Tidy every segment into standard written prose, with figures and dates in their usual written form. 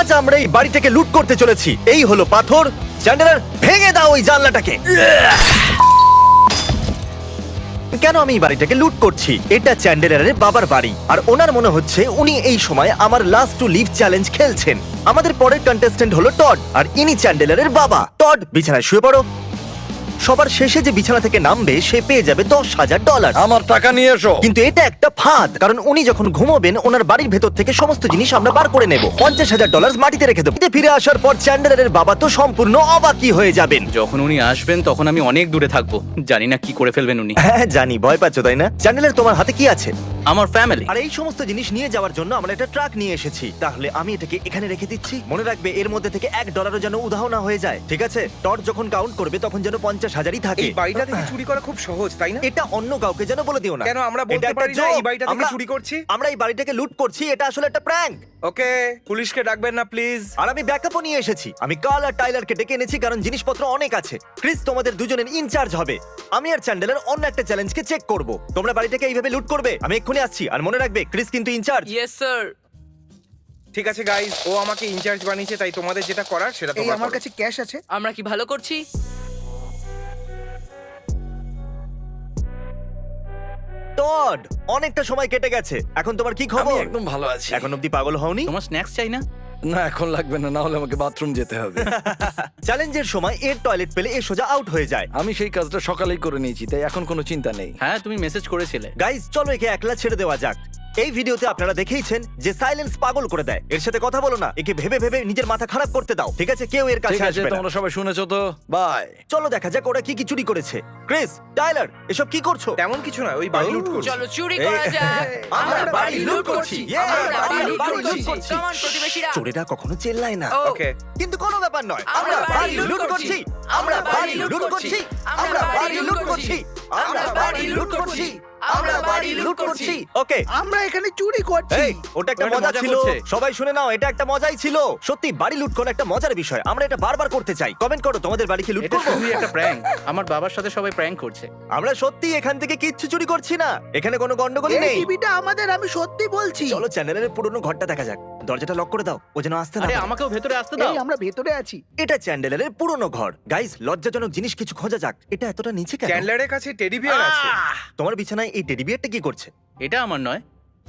আজ আমরা এই বাড়িটাকে লুট করতে চলেছি। এই হলো পাথর। চ্যান্ডেলার, ভেঙে দাও ওই জানলাটাকে। কেন আমি এই বাড়িটাকে লুট করছি? এটা চ্যান্ডেলারের বাবার বাড়ি, আর ওনার মনে হচ্ছে উনি এই সময় আমার লাস্ট টু লিভ চ্যালেঞ্জ খেলছেন। আমাদের পরের কন্টেস্ট্যান্ট হলো টড, আর ইনি চ্যান্ডেলারের বাবা। টড, বিছানায় শুয়ে পড়ো। সবার শেষে যে বিছানা থেকে নামবে সে পেয়ে যাবে $10,000। আমার টাকা নিয়ে এসো। কিন্তু এটা একটা ফাঁদ, কারণ উনি যখন ঘুমোবেন ওনার বাড়ির ভেতর থেকে সমস্ত জিনিস আমরা বার করে নেব। $50,000 মাটিতে রেখে দেবো। ফিরে আসার পর চ্যান্ডেলারের বাবা তো সম্পূর্ণ অবাকই হয়ে যাবেন। যখন উনি আসবেন তখন আমি অনেক দূরে থাকবো, জানি না কি করে ফেলবেন উনি। হ্যাঁ জানি, ভয় পাচ্ছ তাই না? চ্যান্ডেলার, তোমার হাতে কি আছে? আমার ফ্যামিলি। আর এই সমস্ত জিনিস নিয়ে যাওয়ার জন্য আমরা একটা ট্রাক নিয়ে এসেছি। তাহলে আমি এটাকে এখানে রেখে দিচ্ছি। মনে রাখবে এর মধ্যে থেকে $1 যেন উধাও না হয়ে যায়, ঠিক আছে? টড যখন কাউন্ট করবে তখন যেন 50,000ই থাকে। এই বাড়িটা থেকে চুরি করা খুব সহজ, তাই না? এটা অন্য কাউকে যেন বলে দিও না। কেন আমরা এটা বলতে একটা পারি না joke। এই বাড়িটা থেকে আমরা- চুরি করছি? আমরা এই বাড়িটাকে লুট করছি, এটা আসলে একটা প্র্যাঙ্ক। ওকে, পুলিশকে ডাকবেন না প্লিজ। আর আমি ব্যাকআপও নিয়ে এসেছি। আমি কার্ল আর টাইলারকে ডেকে এনেছি কারণ জিনিসপত্র অনেক আছে। ক্রিস তোমাদের দুজনের ইনচার্জ হবে। আমি আর চ্যান্ডেলার অন্য একটা চ্যালেঞ্জকে চেক করব। তোমরা বাড়িটাকে এইভাবে লুট করবে। আমি এক্ষুনি আসছি। আর মনে রাখবে ক্রিস কিন্তু ইনচার্জ। Yes sir. ঠিক আছে গাইস, ও আমাকে ইনচার্জ বানিয়েছে, তাই তোমাদের যেটা করার সেটা এই তোমরা আমার করো। কাছে ক্যাশ আছে। আমরা কি ভালো করছি? টড, অনেকটা সময় কেটে গেছে। এখন তোমার কি আমি খবর? একদম ভালো আছি। এখন অব্দি পাগল হওনি? তোমার স্ন্যাক্স চাই না? না, এখন লাগবে না, না হলে আমাকে বাথরুম যেতে হবে। চ্যালেঞ্জের সময় এর টয়লেট পেলে এ সোজা আউট হয়ে যায়। আমি সেই কাজটা সকালেই করে নিয়েছি, তাই এখন কোনো চিন্তা নেই। হ্যাঁ, তুমি মেসেজ করেছিলে। গাইজ, চলো একে একলা ছেড়ে দেওয়া যাক। এই ভিডিওতে আপনারা দেখেইছেন যে সাইলেন্স পাগল করে দেয়। এর সাথে কথা বলো না, একে ভেবে ভেবে নিজের মাথা খারাপ করতে দাও, ঠিক আছে? কেউ এর ঠিক কাছে আছে, আসবে না। তোমরা সবাই শুনেছো তো? বাই। চলো দেখা যাক ওরা কি কি চুরি করেছে। ক্রিস, টাইলার, এসব কি করছো? তেমন কিছু না, ওই বাড়ি লুট করছি। চলো চুরি করা যাক। আমরা বাড়ি লুট করছি। আমরা বাড়ি লুট বাড়ি লুট করছি। করছি। Come on, প্রতিবেশীরা। চোরেরা কখনো চেল্লায় না। ও, ওকে, কিন্তু কোনো ব্যাপার নয়। আমরা আমরা বাড়ি লুট করছি। আমরা বাড়ি লুট করছি। আমরা বাড়ি লুট করছি। আমরা বাড়ি লুট করছি। আমরা বাড়ি লুট করছি। ওকে, আমরা এখানে চুরি করছি। এই, ওটা একটা ওটা মজা মজা ছিল। করছে। সবাই শুনে নাও, এটা একটা মজাই ছিল। সত্যি বাড়ি লুট করা একটা মজার বিষয়। আমরা এটা বারবার করতে চাই। কমেন্ট করো তোমাদের বাড়ি কি লুট এটা করবো? শুধুই একটা প্র্যাঙ্ক। আমার বাবার সাথে সবাই প্র্যাঙ্ক করছে। আমরা সত্যি এখান থেকে কিচ্ছু চুরি করছি না। এখানে কোনো গন্ডগোলই এই নেই। টিভিটা আমাদের, আমি সত্যি বলছি। চলো চ্যানেলের পুরনো ঘরটা দেখা যাক। দরজাটা লক করে দাও, ও যেন আসতে না আরে পারে। আমাকেও ভেতরে আসতে দাও। এই আমরা ভেতরে আছি। এটা চ্যান্ডেলারের পুরনো ঘর। গাইস, লজ্জাজনক জিনিস কিছু খোঁজা যাক। এটা এতটা নিচে কেন? চ্যান্ডলারের কাছে টেডি বিয়ার আছে। তোমার বিছানায় এই টেডি বিয়ারটা কি করছে? এটা আমার নয়,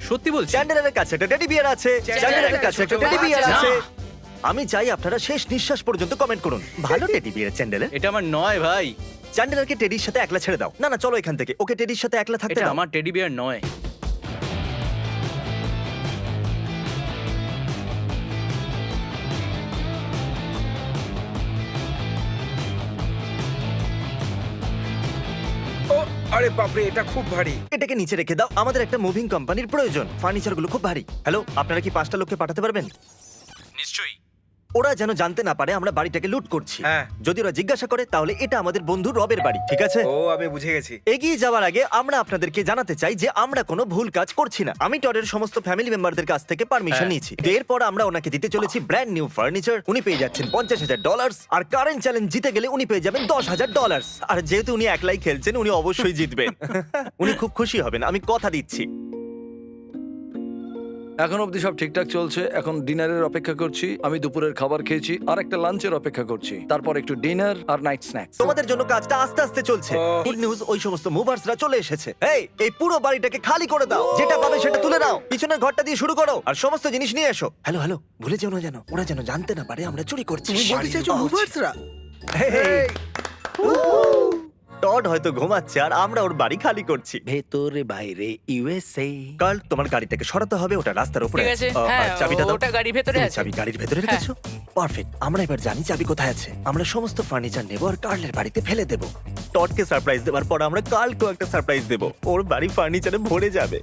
সত্যি বলছি। চ্যান্ডেলারের কাছে একটা টেডি বিয়ার আছে। চ্যান্ডেলারের কাছে একটা টেডি বিয়ার না। আছে। আমি চাই আপনারা শেষ নিঃশ্বাস পর্যন্ত কমেন্ট করুন। ভালো টেডি বিয়ার চ্যান্ডেলার। এটা আমার নয় ভাই, চ্যান্ডেলারকে টেডির সাথে একলা ছেড়ে দাও। না না, চলো এখান থেকে। ওকে টেডির সাথে একলা থাকতে এটা দাও। আমার টেডি বিয়ার নয়। ও আরে বাপরে, এটা খুব ভারী। এটাকে নিচে রেখে দাও। আমাদের একটা মুভিং কোম্পানির প্রয়োজন। ফার্নিচার গুলো খুব ভারী। হ্যালো, আপনারা কি 5টা লোককে পাঠাতে পারবেন? নিশ্চয়ই। ওরা যেন জানতে না পারে আমরা বাড়িটাকে লুট করছি। হ্যাঁ। যদি ওরা জিজ্ঞাসা করে তাহলে এটা আমাদের বন্ধু রবের বাড়ি, ঠিক আছে? ও, আমি বুঝে গেছি। এগিয়ে যাওয়ার আগে আমরা আপনাদেরকে জানাতে চাই যে আমরা কোনো ভুল কাজ করছি না। আমি টডের সমস্ত ফ্যামিলি মেম্বারদের কাছ থেকে পারমিশন হ্যাঁ। নিয়েছি। তো এরপর আমরা ওনাকে দিতে চলেছি ব্র্যান্ড নিউ ফার্নিচার। উনি পেয়ে যাচ্ছেন $50,000, আর কারেন্ট চ্যালেঞ্জ জিতে গেলে উনি পেয়ে যাবেন $10,000। আর যেহেতু উনি একলাই খেলছেন, উনি অবশ্যই জিতবেন। উনি খুব খুশি হবেন, আমি কথা দিচ্ছি। এখন অবধি সব ঠিকঠাক চলছে। এখন ডিনারের অপেক্ষা করছি। আমি দুপুরের খাবার খেয়েছি, আর একটা লাঞ্চের অপেক্ষা করছি, তারপর একটু ডিনার আর নাইট স্ন্যাক্স। তোমাদের জন্য কাজটা আস্তে আস্তে চলছে। ও। গুড নিউজ, ওই সমস্ত মুভার্সরা চলে এসেছে। এই পুরো বাড়িটাকে খালি করে দাও। যেটা পাবে সেটা তুলে নাও। পিছনের ঘরটা দিয়ে শুরু করো আর সমস্ত জিনিস নিয়ে এসো। হ্যালো হ্যালো, ভুলে যেও না যেন। ওরা যেন জানতে না পারে আমরা চুরি করছি। তুমি বলতে চাইছো মুভার্সরা? হেই, টড হয়তো ঘুমাচ্ছে আর আমরা ওর বাড়ি খালি করছি। ভেতরে বাইরে ইউএসএ। কাল, তোমার গাড়িটাকে সরাতে হবে, ওটা রাস্তার উপরে ঠিক আছে। আছে। হ্যাঁ, চাবিটা দাও। ওটা গাড়ির ভেতরে তুমি আছে। চাবি গাড়ির ভেতরে রেখেছো? পারফেক্ট। আমরা এবার জানি চাবি কোথায় আছে। আমরা সমস্ত ফার্নিচার নেব আর কার্লের বাড়িতে ফেলে দেব। টডকে সারপ্রাইজ দেওয়ার পর আমরা কার্লকেও একটা সারপ্রাইজ দেব। ওর বাড়ি ফার্নিচারে ভরে যাবে।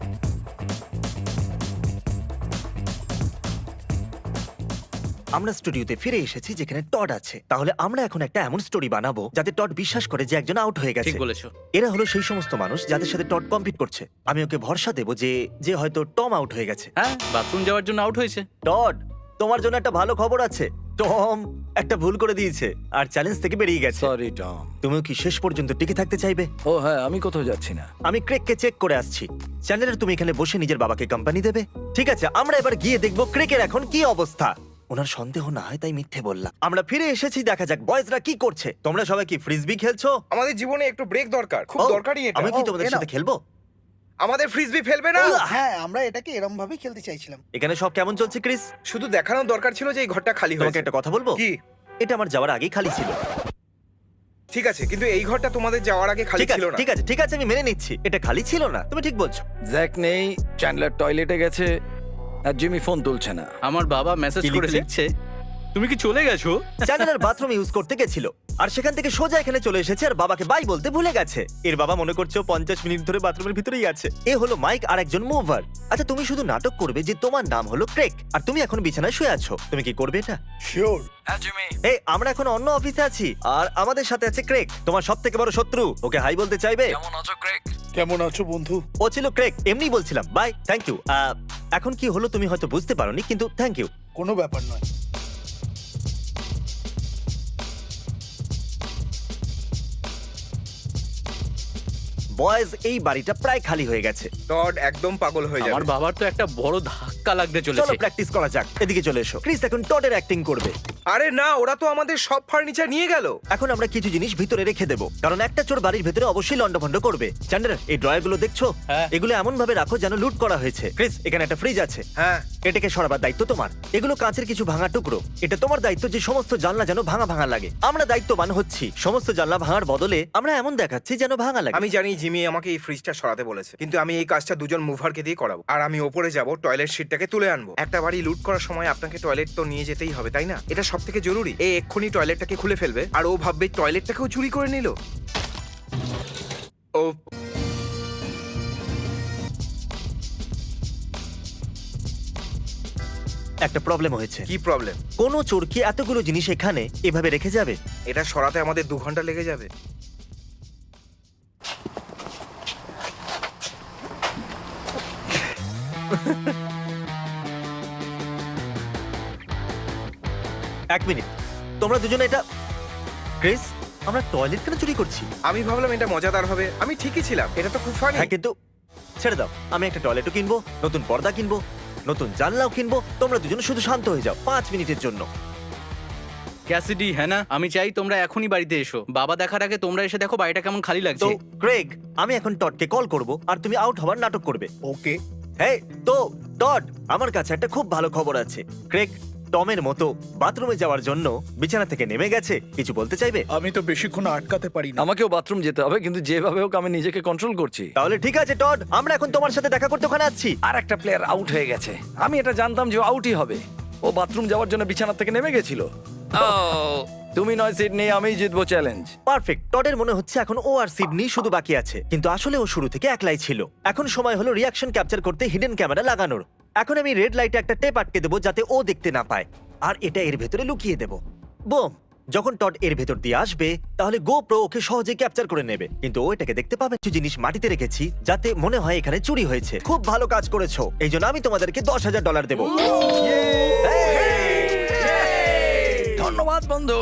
আমরা স্টুডিওতে ফিরে এসেছি যেখানে টড আছে। তাহলে আমরা এখন একটা এমন স্টোরি বানাবো যাতে টড বিশ্বাস করে যে একজন আউট হয়ে গেছে। ঠিক বলেছো। এরা হলো সেই সমস্ত মানুষ যাদের সাথে টড কম্পিট করছে। আমি ওকে ভরসা দেবো যে যে হয়তো টম আউট হয়ে গেছে। হ্যাঁ, বাথরুম যাওয়ার জন্য আউট হয়েছে। টড, তোমার জন্য একটা ভালো খবর আছে। টম একটা ভুল করে দিয়েছে আর চ্যালেঞ্জ থেকে বেরিয়ে গেছে। Sorry Tom. তুমিও কি শেষ পর্যন্ত টিকে থাকতে চাইবে? ও হ্যাঁ, আমি কোথাও যাচ্ছি না। আমি ক্রেককে চেক করে আসছি। চ্যানেলের তুমি এখানে বসে নিজের বাবাকে কোম্পানি দেবে? ঠিক আছে, আমরা এবার গিয়ে দেখবো ক্রেকের এখন কি অবস্থা। ওনার সন্দেহ না হয় তাই মিথ্যে বললাম। আমরা ফিরে এসেছি, দেখা যাক বয়েজরা কি করছে। তোমরা সবাই কি ফ্রিজবি খেলছো? আমাদের জীবনে একটু ব্রেক দরকার, খুব ও, দরকারি এটা। আমি কি ও, তোমাদের এ নাও। সাথে খেলবো? আমাদের ফ্রিজবি ফেলবে না? হ্যাঁ, আমরা এটাকে এরম ভাবে খেলতে চাইছিলাম। এখানে সব কেমন চলছে ক্রিস? শুধু দেখানোর দরকার ছিল যে এই ঘরটা খালি তোমাকে হয়েছে। একটা কথা বলবো? কি? এটা আমার যাওয়ার আগেই খালি ছিল। ঠিক আছে, কিন্তু এই ঘরটা তোমাদের যাওয়ার আগে খালি ঠিক আছে ছিল না। ঠিক আছে ঠিক আছে, আমি মেনে নিচ্ছি এটা খালি ছিল না, তুমি ঠিক বলছো। জ্যাক নেই, চ্যান্ডলার টয়লেটে গেছে, আর জিমি ফোন তুলছে না। আমার বাবা মেসেজ কি করে লিখছে? লিখছে, তুমি কি চলে গেছো? চ্যানেলের বাথরুম ইউজ করতে গেছিল আর সেখান থেকে সোজা এখানে চলে এসেছে আর বাবাকে বাই বলতে ভুলে গেছে। এর বাবা মনে করছে ও 50 মিনিট ধরে বাথরুমের ভিতরেই আছে। এ হলো মাইক আর একজন মুভার। আচ্ছা, তুমি শুধু নাটক করবে যে তোমার নাম হলো ক্রেক আর তুমি এখন বিছানায় শুয়ে আছো। তুমি কি করবে এটা? শিওর। হ্যাঁ জিমি। এই, আমরা এখন অন্য অফিসে আছি আর আমাদের সাথে আছে ক্রেক, তোমার সবথেকে বড় শত্রু। ওকে হাই বলতে চাইবে? কেমন আছো ক্রেক? কেমন আছো বন্ধু? ও ছিল ক্রেক, এমনি বলছিলাম। Bye, thank you. এখন কি হলো তুমি হয়তো বুঝতে পারোনি, কিন্তু থ্যাংক ইউ। কোনো ব্যাপার নয়। বয়েজ, এই বাড়িটা প্রায় খালি হয়ে গেছে। টড একদম পাগল হয়ে আমার যাবে। বাবার তো একটা বড় ধাক্কা লাগতে চলো চলেছে। প্র্যাকটিস করা যাক। এদিকে চলে এসো। ক্রিস এখন টডের অ্যাক্টিং করবে। আরে না, ওরা তো আমাদের সব ফার্নিচার নিয়ে গেল। এখন আমরা কিছু জিনিস ভিতরে রেখে দেবো, কারণ একটা চোর বাড়ির ভেতরে অবশ্যই লন্ডভন্ড করবে। চ্যান্ডলার, এই ড্রয়ার গুলো দেখছো? হ্যাঁ। এগুলো এমন ভাবে রাখো যেন লুট করা হয়েছে। ক্রিস, এখানে একটা ফ্রিজ আছে, হ্যাঁ, এটাকে সরাবার দায়িত্ব তোমার। এগুলো কাঁচের কিছু ভাঙা টুকরো, এটা তোমার দায়িত্ব যে সমস্ত জানলা যেন ভাঙা ভাঙা লাগে। আমরা দায়িত্ববান হচ্ছি, সমস্ত জানলা ভাঙার বদলে আমরা এমন দেখাচ্ছি যেন ভাঙা লাগে। আমি জানি জিমি আমাকে এই ফ্রিজটা সরাতে বলেছে, কিন্তু আমি এই কাজটা দুজন মুভারকে দিয়ে করাবো। আর আমি ওপরে যাব, টয়লেট সিটটাকে তুলে আনবো। একটা বাড়ি লুট করার সময় আপনাকে টয়লেট তো নিয়ে যেতেই হবে, তাই না? এটা সব থেকে জরুরি। এই এক্ষুনি টয়লেটটাকে খুলে ফেলবে আর ও ভাববে টয়লেটটাকেও চুরি করে নিল। ও একটা প্রবলেম হয়েছে। কি প্রবলেম? কোনো চোর কি এতগুলো জিনিস এখানে এভাবে রেখে যাবে? এটা সরাতে আমাদের 2 ঘন্টা লেগে যাবে। এক মিনিট, তোমরা দুজনে এটা... ক্রিস, আমরা টয়লেট কেন চুরি করছি? আমি ভাবলাম এটা মজাদার হবে। আমি ঠিকই ছিলাম, এটা তো খুব ফানি। হ্যাঁ, কিন্তু ছেড়ে দাও। আমি একটা টয়লেটও কিনবো, নতুন পর্দা কিনবো, নতুন জানলাও কিনবো। তোমরা দুজন শুধু শান্ত হয়ে যাও 5 মিনিটের জন্য। ক্যাসিডি, হ্যাঁ না, আমি চাই তোমরা এখনই বাড়িতে এসো। বাবা দেখার আগে তোমরা এসে দেখো বাড়িটা কেমন খালি তো লাগছে। ক্রেগ, আমি এখন টডকে কল করব আর তুমি আউট হওয়ার নাটক করবে। ওকে। হ্যাঁ তো টড, আমার কাছে একটা খুব ভালো খবর আছে। ক্রেগ টমের মতো বাথরুমে যাওয়ার জন্য বিছানা থেকে নেমে গেছে। কিছু বলতে চাইবে? আমি তো বেশিক্ষণ আটকাতে পারি না। আমাকেও বাথরুম যেতে হবে, কিন্তু যেভাবে হোক আমি নিজেকে কন্ট্রোল করছি। তাহলে ঠিক আছে টড, আমরা এখন তোমার সাথে দেখা করতে ওখানে আসছি। আর একটা প্লেয়ার আউট হয়ে গেছে। আমি এটা জানতাম যে আউটই হবে। ও বাথরুম যাওয়ার জন্য বিছানা থেকে নেমে গেছিল। তুমি নয় সিডনি, আমিই জিতবো চ্যালেঞ্জ। পারফেক্ট। টডের মনে হচ্ছে এখন ও আর সিডনি শুধু বাকি আছে, কিন্তু আসলে ও শুরু থেকে একলাই ছিল। এখন সময় হলো রিয়াকশন ক্যাপচার করতে হিডেন ক্যামেরা লাগানোর। এখন আমি রেড লাইটে একটা টেপ আটকে দেবো যাতে ও দেখতে না পায়, আর এটা এর ভেতরে লুকিয়ে দেবো। বুম! যখন টড এর ভেতর দিয়ে আসবে তাহলে GoPro ওকে সহজে ক্যাপচার করে নেবে, কিন্তু ও এটাকে দেখতে পাবে। কিছু জিনিস মাটিতে রেখেছি যাতে মনে হয় এখানে চুরি হয়েছে। খুব ভালো কাজ করেছো, এই জন্য আমি তোমাদেরকে $10,000 দেবো। ধন্যবাদ বন্ধু।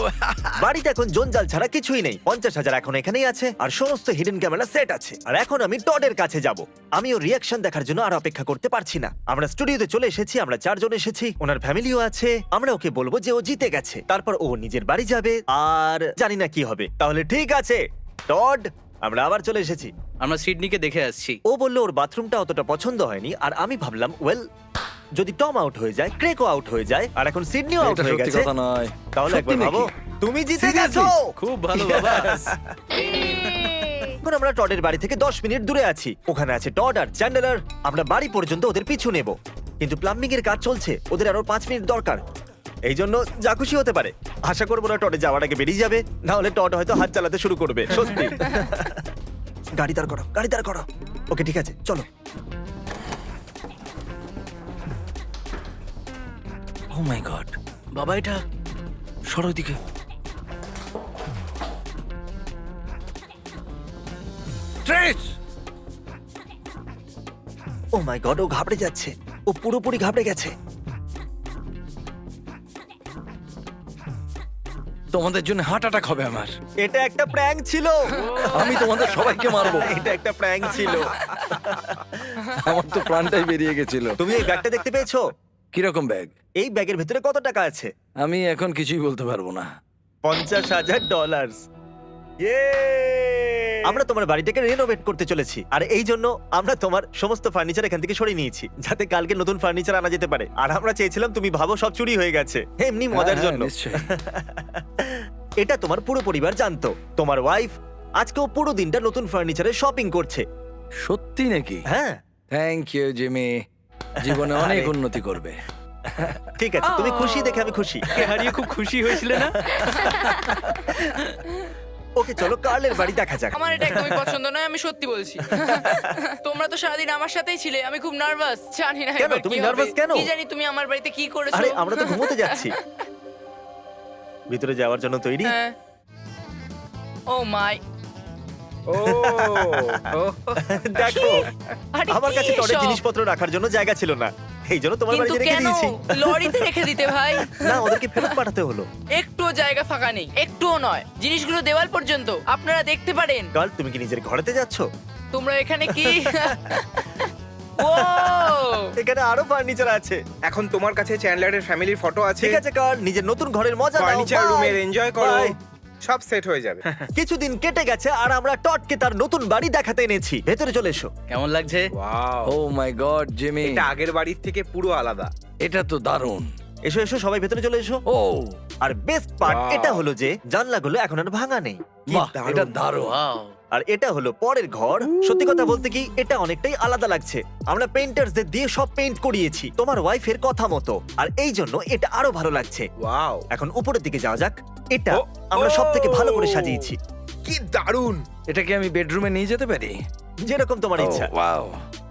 বাড়িতে এখন জঞ্জাল ছাড়া কিছুই নেই। 50,000 এখন এখানেই আছে আর সমস্ত হিডেন ক্যামেরা সেট আছে। আর এখন আমি টডের কাছে যাব। আমি ওর রিয়াকশন দেখার জন্য আর অপেক্ষা করতে পারছি না। আমরা স্টুডিওতে চলে এসেছি, আমরা 4 জন এসেছি, ওনার ফ্যামিলিও আছে। আমরা ওকে বলবো যে ও জিতে গেছে, তারপর ও নিজের বাড়ি যাবে আর জানি না কি হবে। তাহলে ঠিক আছে টড, আমরা আবার চলে এসেছি। আমরা সিডনিকে দেখে আসছি। ও বললো ওর বাথরুমটা অতটা পছন্দ হয়নি, আর আমি ভাবলাম ওয়েল, যদি টম আউট হয়ে যায়, ক্রেকও আউট হয়ে যায়, আর এখন সিডনিও আউট এটা হয়ে সত্যি গেছে, কথা নয়। তাহলে সত্যি একবার ভাবো, নাকি? তুমি জিতে Seriously? গেছো। খুব ভালো বাবা। এখন আমরা টডের বাড়ি থেকে 10 মিনিট দূরে আছি। ওখানে আছে টড আর চ্যান্ডলার। আমরা বাড়ি পর্যন্ত ওদের পিছু নেব, কিন্তু প্লাম্বিং এর কাজ চলছে, ওদের আরো 5 মিনিট দরকার। এই জন্য যা খুশি হতে পারে। আশা করবো না টডে যাওয়ার আগে বেরিয়ে যাবে, না হলে টড হয়তো হাত চালাতে শুরু করবে। সত্যি। গাড়ি দাঁড় করো, গাড়ি দাঁড় করো। ওকে ঠিক আছে, চলো। ও মাই গড, বাবা এটা সরো দিকে। ট্রেস! ও মাই গড, ও ঘাবড়ে যাচ্ছে, ও পুরোপুরি ঘাবড়ে গেছে। তোমাদের জন্য হার্ট অ্যাটাক হবে আমার। এটা একটা প্র্যাঙ্ক ছিল। আমি তোমাদের সবাইকে মারবো। এটা একটা প্র্যাঙ্ক ছিল। আমার তো প্রাণটাই বেরিয়ে গেছিল। তুমি এই ব্যাগটা দেখতে পেয়েছো? কিরকম ব্যাগ? এই ব্যাগের ভেতরে কত টাকা আছে? আমি এখন কিছুই বলতে পারবো না। $50,000। আমরা তোমার বাড়িটাকে রেনোভেট করতে চলেছি, আর এই জন্য আমরা তোমার সমস্ত ফার্নিচার এখান থেকে সরিয়ে নিয়েছি, যাতে কালকে নতুন ফার্নিচার আনা যেতে পারে। আর আমরা চেয়েছিলাম তুমি ভাবো সব চুরি হয়ে গেছে, এমনি মজার হ্যাঁ, জন্য। নিশ্চয়ই। এটা তোমার পুরো পরিবার জানতো। তোমার ওয়াইফ আজকেও পুরো দিনটা নতুন ফার্নিচারের শপিং করছে। সত্যি নাকি? হ্যাঁ থ্যাংক ইউ জিমি, জীবনে অনেক আরে। উন্নতি করবে। ঠিক আছে, তুমি খুশি দেখে আমি খুশি। হারিয়ে খুব খুশি হয়েছিলে না? ওকে চলো কার্লের বাড়ি দেখা যাক। আমার এটা একদমই পছন্দ নয়, আমি সত্যি বলছি। তোমরা তো সারাদিন আমার সাথেই ছিলে, আমি খুব নার্ভাস। জানি না কেন? এবার তুমি কি হবে। nervous কেন? কি জানি তুমি আমার বাড়িতে কি করেছো। আরে আমরা তো ঘুমোতে যাচ্ছি। ভিতরে যাওয়ার জন্য তৈরি? হ্যাঁ। ও মাই, ও দেখো, আরে আমার কি কাছে টরের এসব? জিনিসপত্র রাখার জন্য জায়গা ছিল না, এই জন্য তোমার কিন্তু বাড়িতে রেখে কেন দিয়েছি। লরিতে রেখে দিতে ভাই? না, ওদেরকে ফেরত পাঠাতে হলো। একটুও জায়গা ফাঁকা নেই, একটুও নয়। জিনিসগুলো দেওয়াল পর্যন্ত আপনারা দেখতে পারেন। কাল তুমি কি নিজের ঘরেতে যাচ্ছ? তোমরা এখানে কি? ও এখানে আরো ফার্নিচার আছে। এখন তোমার কাছে চ্যান্ডলারের ফ্যামিলির ফটো আছে। ঠিক আছে কাল, নিজের নতুন ঘরের মজা নাও। Furniture Bye! রুমের এনজয় করো, Bye! সব সেট হয়ে যাবে। কিছুদিন কেটে গেছে আর আমরা টডকে তার নতুন বাড়ি দেখাতে এনেছি। ভেতরে চলে এসো। কেমন লাগছে? ওয়াও, ও মাই গড জিমি, এটা আগের বাড়ির থেকে পুরো আলাদা। এটা তো দারুণ। এসো এসো, সবাই ভেতরে চলে এসো। ও আর বেস্ট পার্ট Wow! এটা হলো যে জানলাগুলো এখন আর ভাঙা নেই। কি বাহ, দারুণ। এটা দারুণ। ওয়াও, আর এটা হলো পরের ঘর। সত্যি কথা বলতে কি, এটা অনেকটাই আলাদা লাগছে। আমরা পেইন্টার্সদের দিয়ে সব পেইন্ট করিয়েছি তোমার ওয়াইফের কথা মতো, আর এই জন্য এটা আরো ভালো লাগছে। ওয়াও, এখন উপরের দিকে যাওয়া যাক। এটা ও, আমরা ও! সব থেকে ভালো করে সাজিয়েছি, কি দারুণ। এটা কি আমি বেডরুমে নিয়ে যেতে পারি? যেরকম তোমার ইচ্ছা। ওয়াও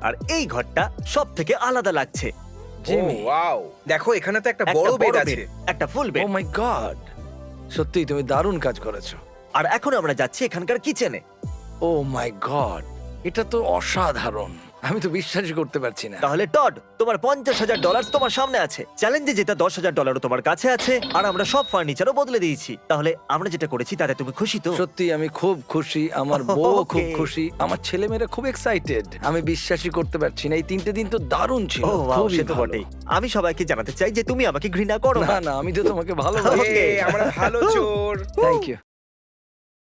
আর এই ঘরটা সব থেকে আলাদা লাগছে। জিমি, ওয়াও, দেখো এখানে তো একটা একটা বড় বেড bed, আছে। একটা ফুল ও বেড। মাই গড, সত্যি তুমি দারুণ কাজ করেছো। আর এখন আমরা যাচ্ছি এখানকার কিচেনে। ও মাই গড, এটা তো অসাধারণ, আমি তো বিশ্বাসই করতে পারছি না। তাহলে টড, তোমার $50,000 তোমার সামনে আছে। চ্যালেঞ্জে যেটা $10,000 তোমার কাছে আছে, আর আমরা সব ফার্নিচারও বদলে দিয়েছি। তাহলে আমরা যেটা করেছি তাতে তুমি খুশি তো? সত্যি আমি খুব খুশি, আমার বউ খুব Okay. খুশি, আমার ছেলেমেয়েরা খুব এক্সাইটেড। আমি বিশ্বাসই করতে পারছি না, এই 3টে দিন তো দারুণ ছিল। ও wow, খুবই সে তো ভালো। বটেই। আমি সবাইকে জানাতে চাই যে তুমি আমাকে ঘৃণা করো না না। না, আমি তো তোমাকে ভালো Okay. আমরা ভালো চোর। Thank you.